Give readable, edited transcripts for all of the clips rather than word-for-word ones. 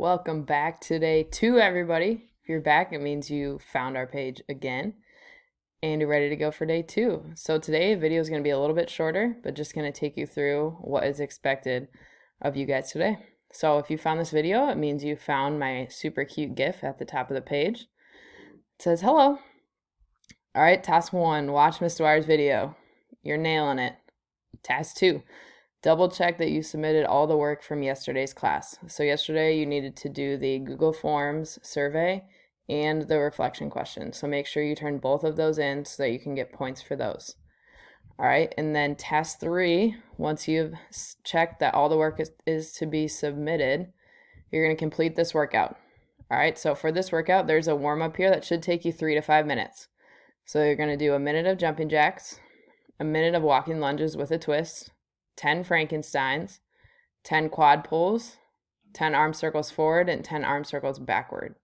Welcome back to day 2, everybody. If you're back, it means you found our page again and you're ready to go for day 2. So today, video is going to be a little bit shorter, but just going to take you through what is expected of you guys today. So if you found this video, it means you found my super cute GIF at the top of the page. It says, hello. All right, task 1, watch Ms. Dwyer's video. You're nailing it. Task 2. Double check that you submitted all the work from yesterday's class. So yesterday you needed to do the Google Forms survey and the reflection question. So make sure you turn both of those in so that you can get points for those. All right, and then task 3, once you've checked that all the work is to be submitted, you're going to complete this workout. All right, so for this workout, there's a warm-up here that should take you 3 to 5 minutes. So you're going to do a minute of jumping jacks, a minute of walking lunges with a twist, 10 Frankensteins, 10 quad pulls, 10 arm circles forward, and 10 arm circles backward.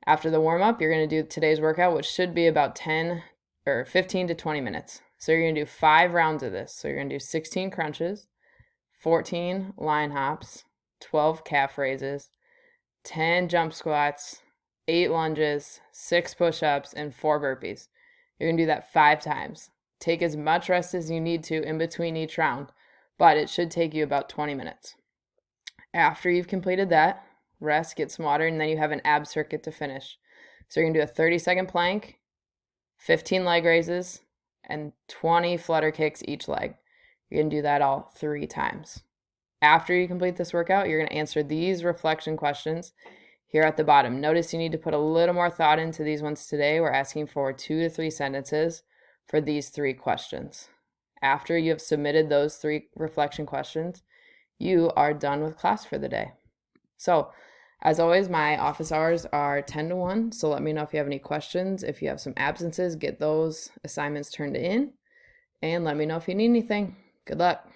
After the warm-up, you're going to do today's workout, which should be about 15 to 20 minutes. So you're going to do 5 rounds of this. So you're going to do 16 crunches, 14 line hops, 12 calf raises, 10 jump squats, 8 lunges, 6 push-ups, and 4 burpees. You're going to do that 5 times. Take as much rest as you need to in between each round, but it should take you about 20 minutes. After you've completed that, rest, get some water, and then you have an ab circuit to finish. So you're going to do a 30-second plank, 15 leg raises, and 20 flutter kicks each leg. You're going to do that all 3 times. After you complete this workout, you're going to answer these reflection questions here at the bottom. Notice you need to put a little more thought into these ones today. We're asking for 2 to 3 sentences for these 3 questions. After you have submitted those 3 reflection questions, you are done with class for the day. So, as always, my office hours are 10 to 1, so let me know if you have any questions. If you have some absences, get those assignments turned in, and let me know if you need anything. Good luck.